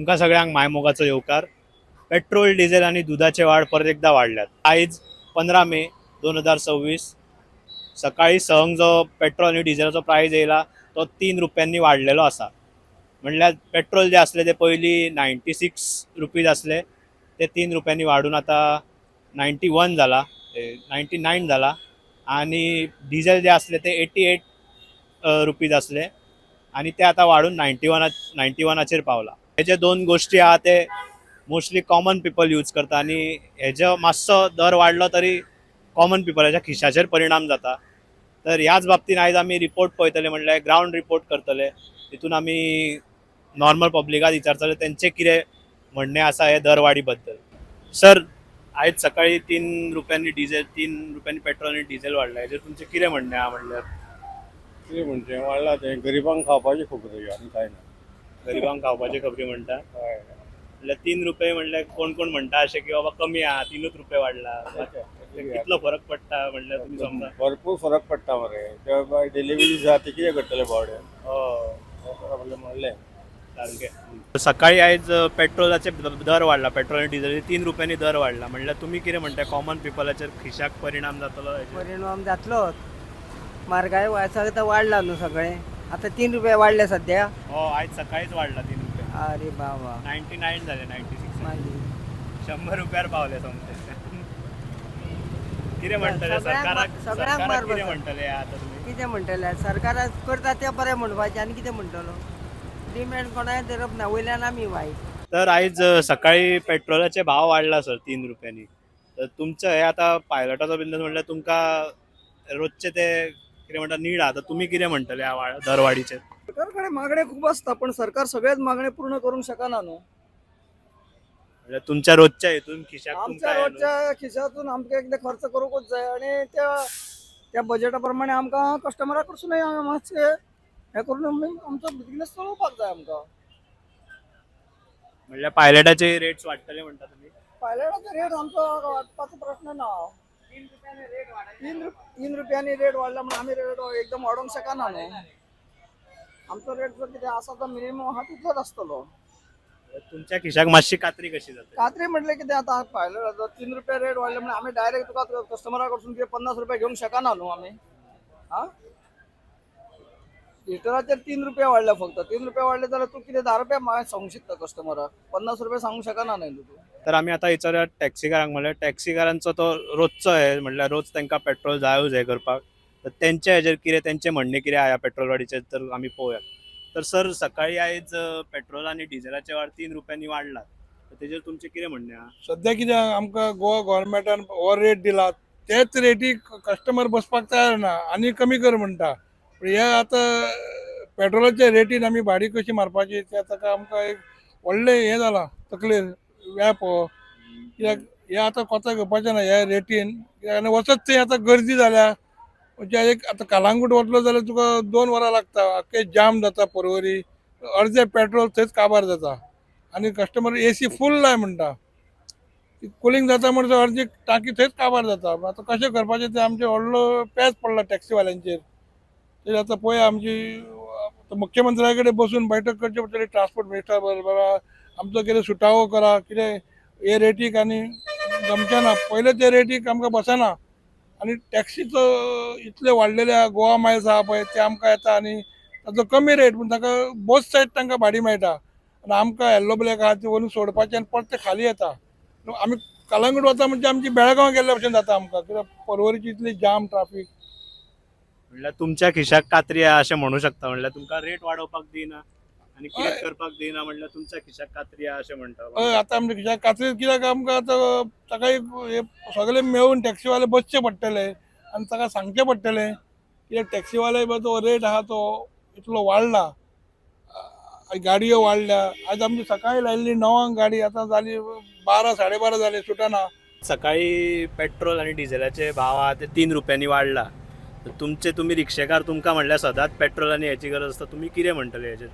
तुमका सगळ्यांक मायमोगाचो येवकार. पेट्रोल डिझेल आणि दुधाचे वाढ परत एकदा वाढल्यात. आयज 15 मे 2026 सकाळी संक जो पेट्रोल आणि डिझेलाचो प्राइस येयला तो 3 रुपयांनी वाढलेलो असा. म्हणल्यार पेट्रोल जे असले ते पयलीं 96 रुपीज असले ते 3 रुपयांनी वाढून आता 91 जाला, 99 जाला. आणि डिझेल जे असले ते 88 रुपीज असले आणि ते आता वाढून 91चेर पावला. हे जे दोन गोष्टी आहात ते मोस्टली कॉमन पीपल यूज करता आणि हेजो मातसो दर वाढलो तरी कॉमन पीपलाच्या खिशाचेर परिणाम जाता. तर ह्याच बाबतीत आयज आमी रिपोर्ट पळयतले, म्हणल्यार ग्राउंड रिपोर्ट करतले. तितून आमी नॉर्मल पब्लिकाक विचारतले तेंचे कितें म्हणणें आसा हे दरवाडी बद्दल. सर, आयज सकाळी 3 रुपयांनी पेट्रोल आणि डिझेल वाडला, हेजेर तुमचें कितें म्हणणें आहा? म्हणल्यार कितें म्हणचें वाडलां तें गरिबांक खावपाचें खबरो आनी कांय ना. गरिबांक खावपाचे खबरी म्हणटा. हय. म्हणल्यार 3 रुपये म्हणल्यार कोण कोण म्हणटा अशें की बाबा कमी आहा, 3 रुपये वाडला. कितलो फरक पडटा म्हणल्यार तुमी समजा. भरपूर फरक पडटा मरे. ते बाय डिलिव्हरी जाता ते कितें करतले बावडे म्हणलें सारकें. सकाळी आयज पेट्रोलाचे दर वाडला, पेट्रोल आणि डिझेल 3 रुपयांनी दर वाडला. म्हणल्यार तुमी कितें म्हणटा, कॉमन पीपलाचेर खिशाक परिणाम जातलो हेजेर? परिणाम जातलोच. म्हारगाय सगळं वाढला न्हू सगळें. आता 3 रुपये वाढले सध्या. हो, आयज सकाळीच वाडला 3 रुपये. अरे बाबा 99 झाले, 96. मागीर 100 रुपयार पावले समजे. कितें म्हणटले सरकाराक? सगळ्यांक सरकाराक मार कितें बसता. म्हणटले आता तुमी? कितें म्हणटले? सरकार करता तें बरें म्हणपाचें आनी कितें म्हणटलो. डिमेंड कोणाय धरप ना, वयल्यान आमी वायट. तर आयज सकाळी पेट्रोलाचे भाव वाडला सर 3 रुपयांनी. तर तुमचं हे आता पायलटाचो बिझनेस म्हणल्यार तुमकां रोजचे ते कितें म्हणटा नीड आहा. तर तुमी कितें म्हणटले ह्या दरवाडीचेर? सरकारकडे मागणे खूप असतात पण सरकार सगळ्याच मागणे पूर्ण करू शकना न्हू. म्हणल्यार तुमच्या रोजच्या हेतून खिशाक आमच्या तुमकां हे न्हू. रोजच्या खिशातून आमकां एकदा खर्च करूकच जाय आणि त्या बजेटा प्रमाणे आमकां कस्टमरा कडसूनय मातशें हे करून आमचो बिझनेस चलोवपाक जाय आमकां. म्हणल्यार पायलटाचे रेट्स वाडटले म्हणटा तुमी? पायलटाचो रेट आमचो वाडपाचो प्रश्न ना. 3 रुपयांनी रेट वाडला म्हणून आमी रेट एकदम वाडोवंक शकना न्हू. आमचो रेट जो कितें आसा तो मिनिमम आहा तितलोच आसतलो. तुमच्या खिशाक मातशी कात्री कशी जाता? कात्री म्हटलें कितें आतां पायलट 3 रुपया रेट वाडले म्हणून आमी डायरेक्ट तुका कस्टमरा कडसून कितें 50 रुपया घेवंक शकना न्हू आमी. हा, लिटराचेर 3 रुपया वाडले. फक्त 3 रुपया वाडले जाल्यार तूं कितें 10 रुपया सांगूंक शकता कस्टमराक. 50 रुपया सांगूंक शकना न्हय तूं. तर आमी आतां विचारया टॅक्सीकारांक. म्हणल्यार टॅक्सीकारांचो तो रोजचो हे, म्हणल्यार रोज तांकां पेट्रोल जायूच हे करपाक. तर तेंच्या हेजेर कितें, तेंचें म्हणणें कितें आहा ह्या पेट्रोल वाडीचेर तर आमी पळोवया. तर सर, सकाळी आयज पेट्रोल आणि डिझेलाचे वाड 3 रुपयांनी वाडला. तर तेजेर तुमचें कितें म्हणणें आहा? सध्या कितें आमकां गोवा गव्हर्मेंटान ओवर रेट दिला, तेच रेटीक कस्टमर बसपाक तयार ना आनी कमी कर म्हणटा. पण हे आतां पेट्रोलाच्या रेटीन आमी भाडी कशी मारपाची ते ताका आमकां एक व्हडलें हें जाला तकलेर व्याप हो. कित्याक हे आतां कोता घेवपाचें ना ह्या रेटीन. कित्याक आनी वचत थंय आतां गर्दी जाल्या. म्हणजे एक आतां कलांगूट वतलो जाल्यार तुका 2 वरां लागता. आख्खें जाम जाता परवरी. अर्धे पेट्रोल थंयच काबार जाता आनी कस्टमर AC फूल लाय म्हणटा. कुलींग जाता म्हणटा अर्दी टाकी थंयच काबार जाता. आतां कशें करपाचें तें आमचें व्हडलो पेज पडला टॅक्सीवाल्यांचेर. ते आतां पळया आमची मुख्यमंत्र्या कडेन बसून बैठक करची पडटली ट्रान्सपोर्ट मिनिस्टरा बरोबर. आमचो कितें सुटावो करा, कितें हे रेटीक आनी जमचें ना. पयले ते रेटीक आमकां बसना आनी टॅक्सीचो इतले वाडलेले गोवा मायल्स आहा पळय ते आमकां येता आनी ताचो कमी रेट पूण ताका बोथ सायड तांकां भाडी मेळटा. आनी आमकां येल्लो ब्लॅक आहा ती व्हरून सोडपाचें आनी परत ते खाली येता. आमी कलांगूट वता म्हणजे आमची बेळगांव गेल्ल्या भशेन जाता आमकां. कित्याक परवरीची इतली जाम ट्राफीक. म्हणल्यार तुमच्या खिशाक कात्री आहा अशें म्हणू शकता. म्हणल्यार तुमकां रेट वाडोवपाक दिना आनी कितें हय. करपाक दिना, म्हणल्यार तुमच्या खिशाक कात्री आहा अशें म्हणटा. हय, आतां आमच्या खिशाक कात्री कित्याक आमकां आतां ताका एक हे सगळे मेळून टॅक्सीवाले बसचे पडटले आनी ताका सांगचें पडटलें. कित्याक टॅक्सीवाले तो रेट आहा तो इतलो वाडला. गाडयो वाडल्या. आयज आमची सकाळी लायिल्ली 9 गाडी आतां जाली 12 जाली सुटना. सकाळी पेट्रोल आणि डिझेलाचे भाव आहा ते 3 रुपयांनी वाडला. तर तुमी रिक्षेकार, तुमकां म्हणल्यार सदांच पेट्रोल आनी हेची गरज आसता. तुमी कितें म्हणटले हेजेर?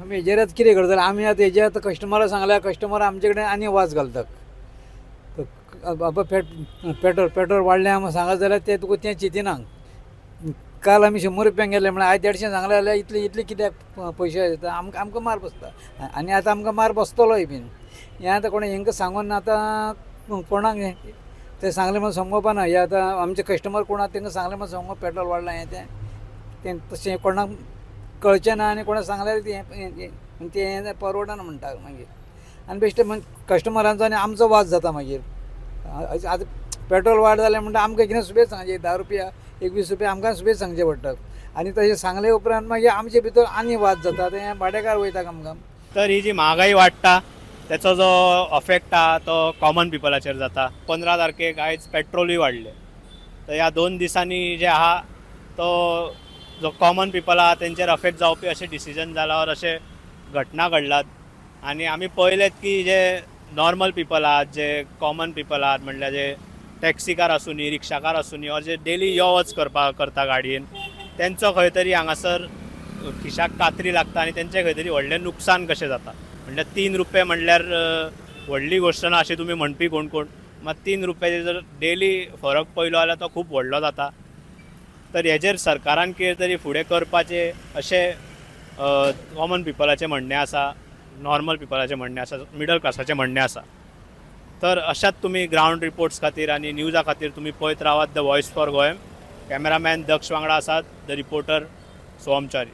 आमी हेजेरच कितें करतले? आमी आतां हेजेर आतां कस्टमराक सांगल्यार कस्टमर आमचे कडेन आनी वाज घालतात. बाबा पेट्रोल वाडलें आमी सांगत जाल्यार ते तुका तें चिंतिना. काल आमी 100 रुपयांक गेले म्हळ्यार आयज 150 सांगले जाल्यार इतले कित्याक पयशे येता आमकां मार बसता आनी आतां आमकां मार बसतलोय बीन. हें आतां कोणें हेंकां सांगून आतां कोणाक ते सांगले म्हणून संगोवपाना. हे आतां आमचे कस्टमर कोण आहा तांकां सांगले म्हणून संगोवप पेट्रोल वाडलां हें तें तशें कोणाक कळचें ना आनी कोणाक सांगल्यार तें परवडना म्हणटा मागीर. आनी बेश्टे कस्टमरांचो आनी आमचो वाद जाता मागीर. आतां पेट्रोल वाड जालें म्हणटा आमकां कितें सुबेज सांगचें 10 रुपया 20 रुपया आमकां सुबेज सांगचे पडटात. आनी तशें सांगले उपरांत मागीर आमचे भितर आनी वाद जाता तें भाडेकार वयता आमकां. तर ही जी महागाई वाडटा त्याचो जो अफेक्ट आहा तो कॉमन पिपलाचेर जाता. 15 तारखेक आयज पेट्रोलूय वाडले. तर ह्या 2 दिसांनी जे आहा तो जो कॉमन पीपल आहा तेंचेर अफेक्ट जावपी अशें डिसिजन जाला और अशे घटना घडलात. आनी आमी पळयलेत की जे नॉर्मल पीपल आहात जे कॉमन पीपल आहात म्हणल्यार जे टॅक्सीकार आसूं नी रिक्षाकार आसूं नी और जे डेली यो वच करता गाडयेन तेंचो खंय तरी हांगासर खिशाक कातरी लागता आनी तेंचें खंय तरी व्हडलें नुकसान कशें जाता. म्हणल्यार 3 रुपये म्हणल्यार व्हडली गोश्ट ना अशी तुमी म्हणपी कोण मात 3 रुपयाचे जर डेली फरक पयलो जाल्यार तो खूब व्हडलो जाता. तर हेजेर सरकारान कितें तरी फुडें करपाचें अशें कॉमन पिपलाचें म्हणणें आसा, नॉर्मल पिपलाचें म्हणणें आसा, मिडल क्लासाचें म्हणणें आसा. तर अशाच तुमी ग्रावंड रिपोर्ट्स खातीर आनी न्यूजा खातीर तुमी पळयत रावात the voice for Goem. Cameraman Daksh वांगडा आसात, the reporter Somchari.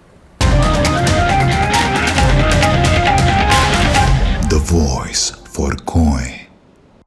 The Voice for Coin.